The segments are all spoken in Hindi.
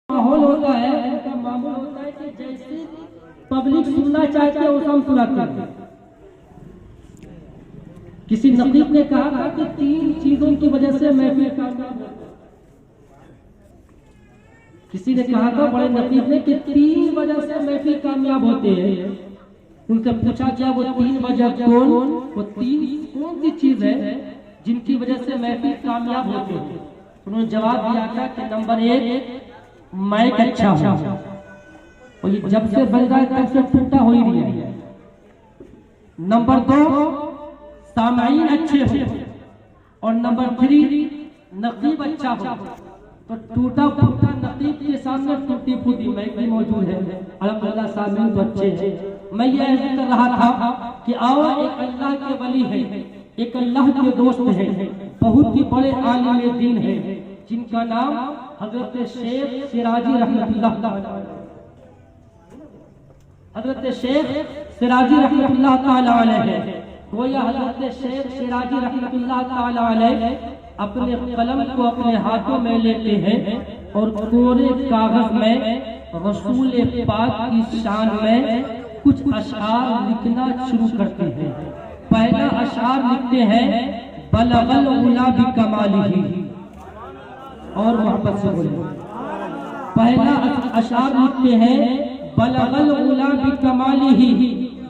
माहौल होता है, उनका माहौल होता है कि जैसे पब्लिक सुनना चाहती है वैसा हम सुनाते हैं। किसी नकीब ने कहा था कि 3 चीजों की वजह से महफिल कामयाब होती है। किसी ने कहा था बड़े नकीब ने कि 3 वजह से महफिल कामयाब होते हैं। उनसे पूछा क्या वो 3 वजह कौन, वो 3 कौन सी चीज है जिनकी वजह से महफिल कामयाब होते हैं। उन्होंने जवाब दिया था कि नंबर 1 माइक अच्छा हो, और ये जब से बन रहा है तब से टूटा हो ही नहीं है। नंबर 2 सामाईन अच्छे हो, और नंबर 3 नकीब अच्छा हो। तो टूटा फूटा नकीब के सामने टूटी फूटी माइक भी मौजूद है। अल्हम्दुलिल्लाह सामीन तो अच्छे हैं। मैं ये अर्ज कर रहा था कि आओ एक अल्लाह के वली है, एक अल्लाह के दोस्त है, बहुत ही बड़े आलिम दीन है, जिनका नाम हजरत शेख सिराजी रहमतुल्लाह ताला अलैह है। गोया हजरत शेख सिराजी रहमतुल्लाह ताला अलैह अपने कलम को अपने हाथों में लेते हैं और कोरे कागज में रसूल पाक की शान में कुछ अशआर लिखना शुरू करते हैं। पहला अशआर लिखते हैं बलगल उला बि कमालिही, और मोहब्बत से बोले। पहला अशआर लिखते हैं बलगल उला बि कमालिही,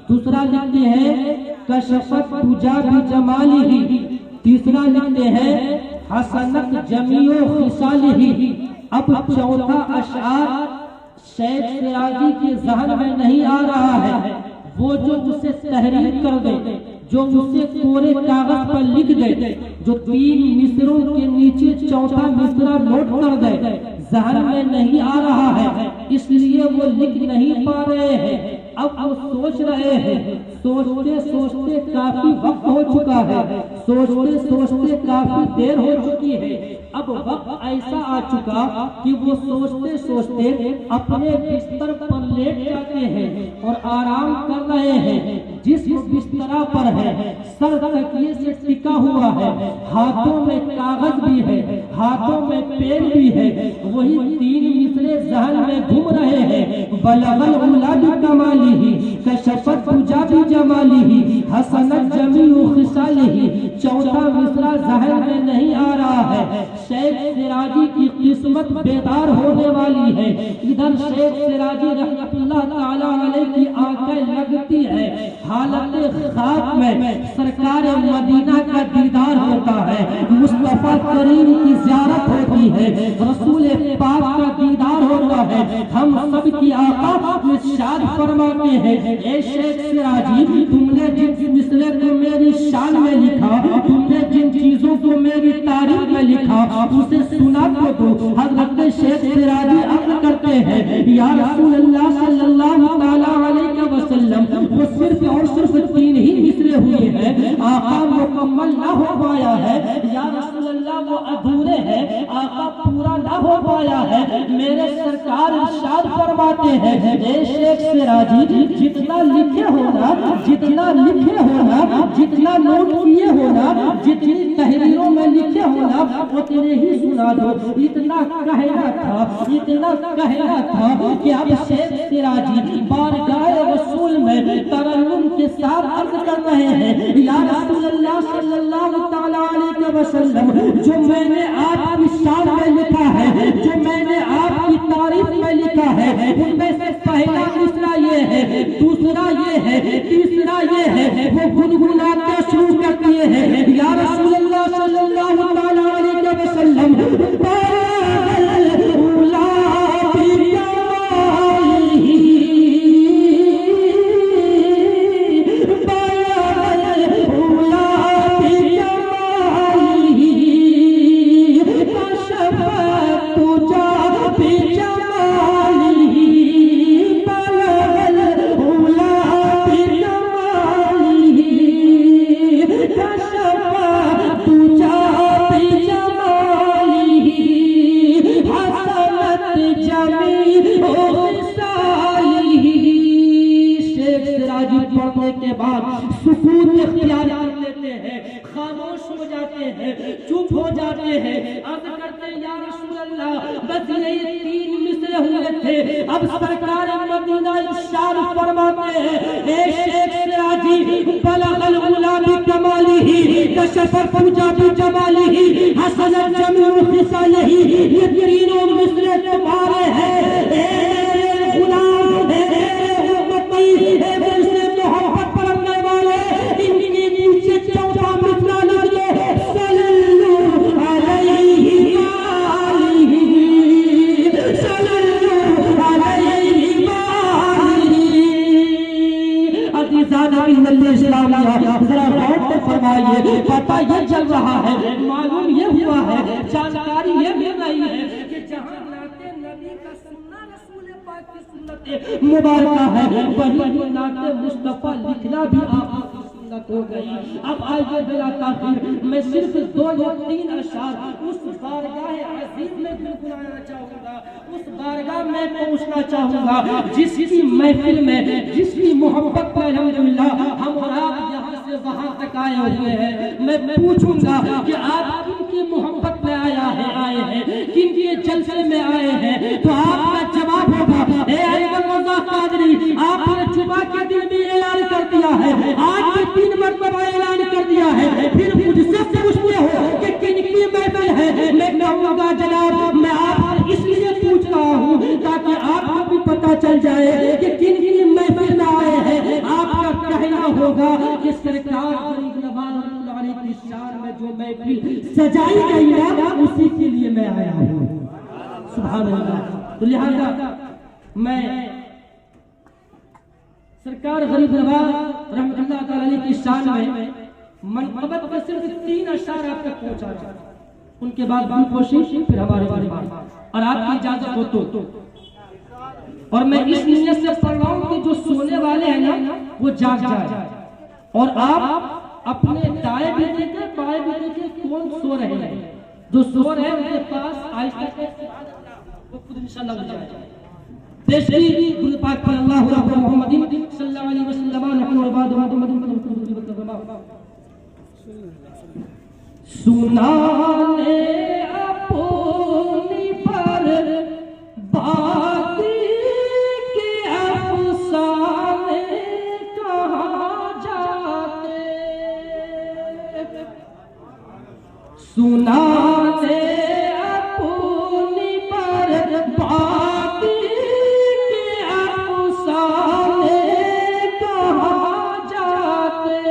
दूसरा लिखते हैं कशफत तुजा बि जमालिही, तीसरा लिखते हैं हसनत जमीओ खिसालिही। अब चौथा अशआर शेख सिराजी के ज़हन में नहीं आ रहा है, वो जो उसे तहरीर कर दे, जो उसे कोरे कागज पर लिख दे, जो 3 मिसरों के नीचे चौथा मिसरा नोट कर दे, ज़हन में नहीं आ रहा है, इसलिए वो लिख नहीं पा रहे हैं। अब वो सोच रहे हैं, सोचते सोचते काफी वक्त हो चुका है, सोचते सोचते काफी देर हो चुकी है। अब वक्त ऐसा आ चुका कि वो सोचते सोचते अपने बिस्तर पर लेट जाते हैं और आराम कर रहे हैं। जिस बिस्तरा पर है सर तकिए से टिका हुआ है, हाथों में कागज भी है, हाथों में पेन भी है, वही 3 मिसरे ज़हन में घूम रहे हैं। बलगल उला बि कमालिही, कशफत तुजा बि जमालिही, हसनत जमीउ खिसालिही। चौथा मिसरा ज़हन में नहीं आ रहा है। शेख सिराजी की किस्मत बेदार होने वाली है। इधर शेख सिराजी रहमतुल्लाह ताला अलैह की आंखें लगती है, हालत ख्वाब में सरकार मदीना का दीदार होता है, मुस्तफा करीम की ज़ियारत होती है, रसूल पाक का दीदार होता है। हम सब की आका इरशाद फरमाते हैं, ए शेख सिराजी तुमने जिस मिसरे को मेरी शान में लिखा, तुमने जिन चीजों को मेरी तारीफ में लिखा, उसे सुना तो दो। हजरत शेख सिराजी अर्ज करते हैं, या रसूल अल्लाह सल्लल्लाहु तआला अलैहि वसल्लम, वो सिर्फ और सिर्फ 3 ही मिसरे हुए हैं, आका मुकम्मल ना हो पाया है। या रसूल अल्लाह वो अधूरे हैं, आका पूरा ना हो पाया है। मेरे सरकार इरशाद फरमाते हैं, ए शेख सिराजी जितना लिखे होना, जितना लिखे होना, जितना नोट किए होना, जितनी तहरीरों में लिखे होना, उतने ही सुना दो। इतना कहना था, इतना कहना था कि अब शेख सिराजी बारगाह रसूल में तरन्नुम के साथ अर्ज कर रहे हैं, या रसूल अल्लाह सल्लल्लाहु तआला अलैहि वसल्लम, जो मैंने आपकी शान में लिखा है, जो मैंने आपकी तारीफ में लिखा है, उनमें से पहला मिसरा ये है, दूसरा ये है, तीसरा ये है। वो गुनगुनाते शुरू कर दिए हैं, या रसूल अल्लाह सल्लल्लाहु तआला अलैहि वसल्लम, के बाद सुकून इख्तियार कर लेते हैं, खामोश हो जाते हैं, चुप हो जाते हैं। अर्ज़ करते हैं, या रसूल अल्लाह, बस यही 3 मिसरे थे। अब सरकार मदीना इरशाद फरमाते हैं, ए शेख सिराजी बलगल उला बिकमालिही कशफ फुजा बिजमालिही हसनत जमीउ खिसालिही, ये तीनों मिसरे तुम्हारे हैं ए गुलाम, ए उम्मती, ए मुझसे मोहब्बत करने वाले, इनके नीचे चौथा मिसरा लिख लो, सल्लल्लाहु अलैहि वालिही, सल्लल्लाहु अलैहि वालिही। अज़ीज़ान इस्लामिया, जरा गौर से फरमाइए, पता ये चल रहा है, मालूम ये हुआ है, जानकारी ये मिल रही है कि जहां नाते नबी का सुनना रसूल पाक की सुन्नत मुबारका है, वही नाते मुस्तफा लिखना भी आपकी सुन्नत हो गई। अब आइए बिला ताखीर मैं सिर्फ 2 या 3 अशआर उस बारगाह अज़ीम में गुनगुनाना चाहूंगा, उस बारगाह में पहुंचना चाहूंगा जिसकी महफिल में, जिसकी मोहब्बत में अल्हम्दुलिल्लाह हम और आप यहाँ से वहां तक आए हुए हैं। मैं पूछूंगा कि आप किनकी मोहब्बत में आए हैं, किनके जलसे में आए हैं, तो आपका जवाब होगा ए अहमद रज़ा कादरी, आपने जुमा के दिन भी ऐलान कर दिया है, आज भी 3 मरतबा ऐलान कर दिया है, फिर मुझसे पूछते हो कि किनकी महफिल है। मैं कहूँगा जनाब मैं आपसे इसलिए पूछ रहा हूँ ताकि आपको भी पता चल जाए कि किनकी महफिल में आए हैं। आपका कहना होगा कि सरकार गरीब नवाज की शान में जो महफिल सजाई गई है उसी के लिए मैं आया हूँ। सुभान अल्लाह। तो लिहाजा मैं सरकार गरीब नवाज रहमतुल्लाह तआला अलैह की शान में मनक़बत में सिर्फ 3 अशआर आप तक पहुंचा रहा, उनके बाद भी कोशिश फिर हमारे बारे में और आपकी इजाजत हो तो। और मैं इस नीयत से पढ़ रहा हूं कि जो सोने वाले हैं ना वो जाग जाए, और आप अपने दाएं भी देखें बाएं भी देखें कौन सो रहे हैं, जो सो रहे हैं उनके पास आहिस्ता वो खुद इंशाअल्लाह हो जाएगा। पेशगी गुल पाक पर अल्लाह मुहम्मदी सल्लल्लाहु अलैहि वसल्लम नहनु बाद सुनाने अपनी पर बाती के अफसाने कहाँ जाते, सुनाने अपनी पर बाती के अफसाने कहाँ जाते,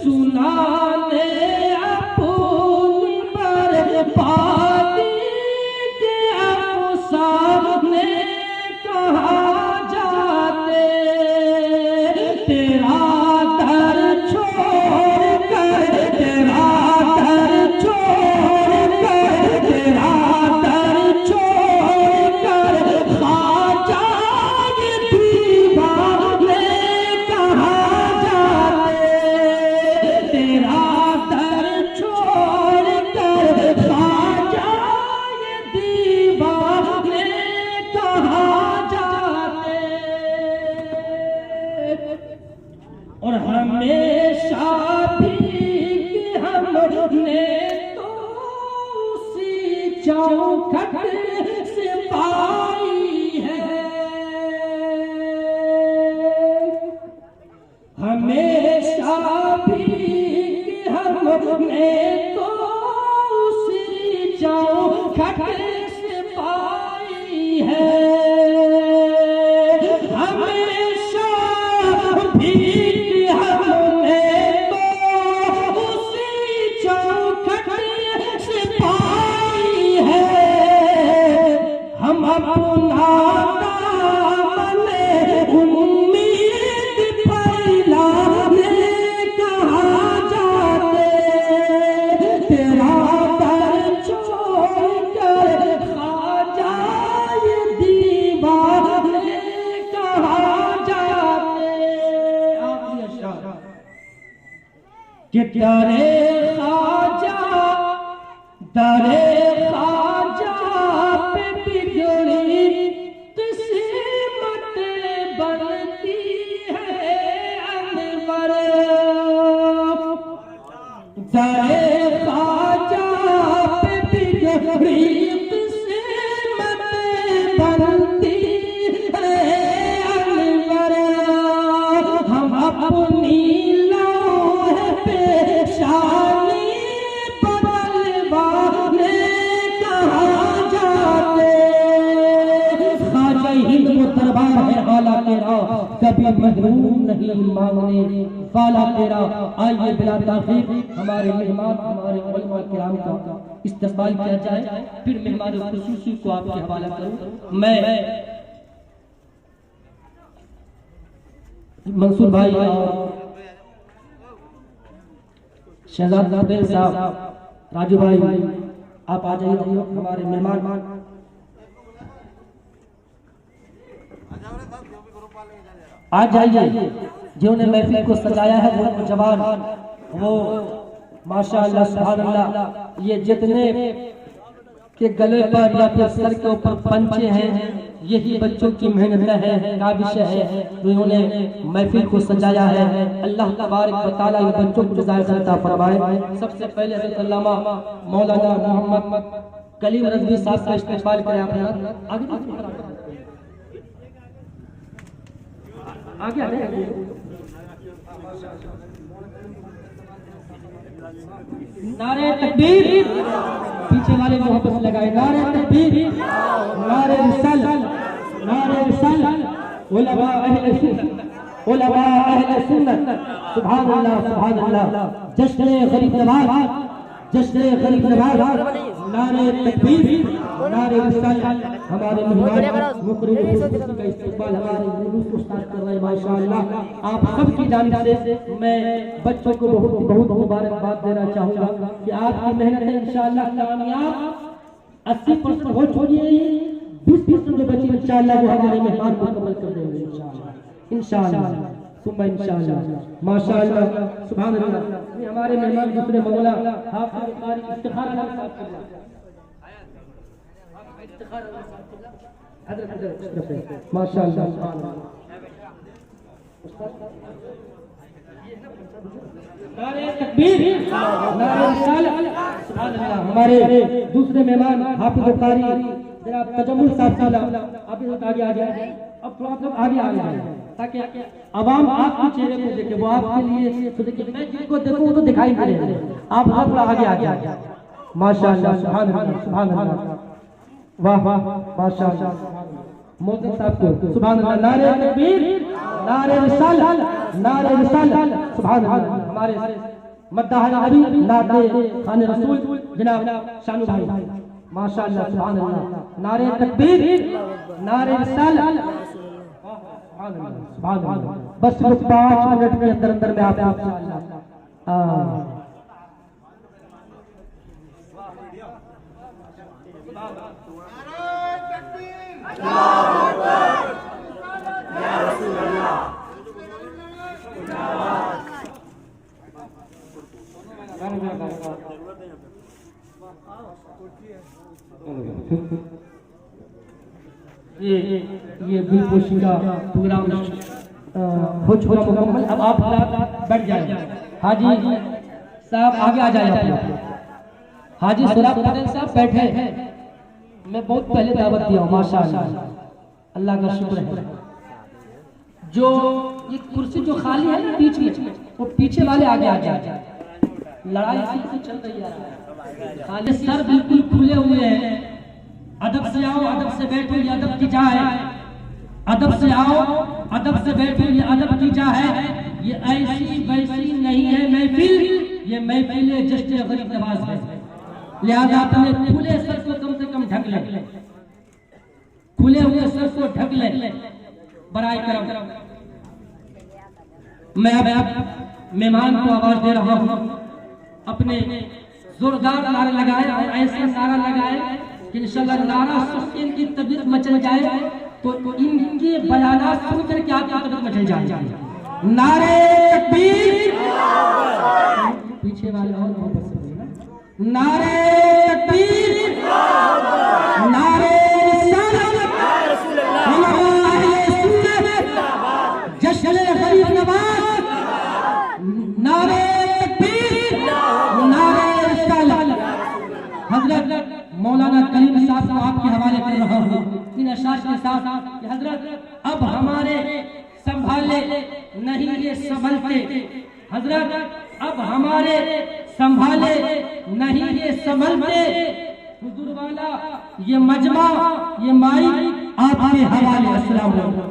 सुनाने अपनी पर बाती के अफसाने कहाँ जाते, तेरा दर छोड़ कर, तेरा दर छोड़ कर, तेरा दर छोड़ कर ख्वाजा ये दीवाने कहाँ जाते, तेरा दर छोड़ कर ख्वाजा ये दीवाने कहाँ जाते। और हमेशा भी हमने तो उसी चौखट से पाई है, हमेशा भी हमने तो उसी चौखट से पाई है, हमेशा भी हमने तो उसी चौखट से पाई है, हम अपना दामने उम्मीद फैलाने कहाँ जाते, तेरा दर छोड़ कर ख्वाजा ये दीवाने कहाँ जाते। आखिरी अशआर कि दरे ख्वाजा पे बिगड़ी किस्मत बनती है अनवर, दरे ख्वाजा पे बिगड़ी किस्मत बनती कभी महरूम नहीं मांगने वाला तेरा। आइए बिला ताखीर हमारे मेहमान हमारे उलमा किराम का इस्तकबाल किया जाए, फिर मेहमान खुसूसी को आपके हवाला करूं। मैं मंसूर भाई और शहजाद पटेल साहब, राजू भाई आप आ जाइए, हमारे मेहमान आ जाइए। जिन्होंने महफिल को सजाया है वो जवान, वो माशाअल्लाह सुभान अल्लाह, ये जितने के गले पर या फिर सर के ऊपर पंचे हैं यही बच्चों की मेहनत है, काबिश है, उन्होंने महफिल को सजाया है। अल्लाह तबारक व तआला इन बच्चों को जज़ाए अता फरमाए। सबसे पहले हज़रत अल्लामा मौलाना मोहम्मद कलीम रज़वी साहब का इस्तकबाल करें। आप आगे आगे नारे तकबीर, पीछे वाले मोहब्बत लगाए, नारे तकबीर, नारे रिसालत, नारे रिसालत, उलमा अहले सुन्नत, उलमा अहले सुन्नत, सुभान अल्लाह सुभान अल्लाह। जश्न गरीब नवाज, जश्न गरीब नवाज, नारे तकबीर, नारे रिसालत। हमारे मेहमान मुकर्रम का इस्तकबाल हमारे उस्ताद कर रहे हैं माशाअल्लाह। आप सबकी जानिब से मैं बच्चों को बहुत बहुत मुबारकबाद देना चाहूँगा कि आपकी मेहनत है इंशाअल्लाह कामयाब 80% हो चुकी है, 20% जो बची इंशाअल्लाह वो हमारे मेहमान मुकम्मल कर देंगे इंशाअल्लाह, इंशाअल्लाह सुम्मा इंशाअल्लाह माशाअल्लाह सुभान अल्लाह। हमारे मेहमान दूसरे मौला हाफिज कारी इफ्तिखार माशाअल्लाह नारे तकबीर, नारे रिसालत, सुभान अल्लाह। हमारे दूसरे मेहमान हाफिज कारी जनाब तजम्मुल साहब, आप लोग आगे आ जाए, अब थोड़ा आप लोग आगे आ जाए ताकि आवाम आपके चेहरे को देखे, वो आपके लिए तो देखिए, मैं जिनको देखूं वो तो दिखाई दे रहे हैं, आप थोड़ा आगे आ जाए माशाअल्लाह सुभान अल्लाह सुभान अल्लाह, वाह वाह माशाअल्लाह। मोहतरम साहब को सुभान अल्लाह, नारे तकबीर, नारे रिसालत, नारे रिसालत, सुभान अल्लाह। हमारे मद्दाह नबी नाते खाने रसूल जनाब शानू भाई माशाअल्लाह सुभान अल्लाह, नारे तकबीर, नारे रिसालत, सुभान अल्लाह। बस 5 मिनट के अंदर अंदर में आप इंशाअल्लाह ये बिल्कुल का प्रोग्राम हो चुका मुकम्मल। अब आप बैठ जाए, हाजी साहब आगे आ जाए, हाजी सुराब पटेल साहब बैठे हैं, मैं बहुत पहले दावत दिया हूँ माशाअल्लाह, अल्लाह का शुक्र है। जो ये कुर्सी जो खाली है ना बीच में, वो पीछे वाले आगे आ जाए, लड़ाई इसी चल रही है, खाली सर बिल्कुल खुले हुए हैं। अदब से आओ, अदब से बैठो, ये अदब की जा है, अदब से आओ, अदब से बैठो, ये अदब की जा है। ये ऐसी वैसी नहीं है महफिल, ये महफिल जश्न गरीब नवाज है, लिहाजा अपने खुले सर को कम से कम ढक ले, खुले हुए सर को ढक ले बराए करम। मैं अब मेहमान को आवाज दे रहा हूँ, अपने जोरदार नारा लगाए और ऐसा नारा लगाए कि इंशाअल्लाह नारा सुन के इनकी तबीयत मचल जाए, तो इनके बयानात सुनकर के आपकी तबीयत मचल जाए। नारे तकबीर, पीछे वाले और मोहब्बत से बोलना, नारे तकबीर, नारे रिसालत, जश्न गरीब नवाज, नारे तकबीर, नारे रिसालत। हजरत मौलाना कलीम साहब को आपके हवाले कर रहा हूँ इन अशार के साथ कि हजरत अब हमारे संभाले नहीं ये संभलते, हजरत अब हमारे संभाले नहीं ये संभलते, हुजूर वाला ये मजमा ये माई आपके हवाले। अस्सलाम वालेकुम।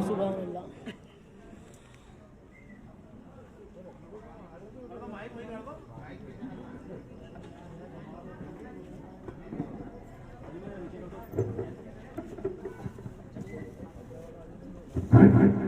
है।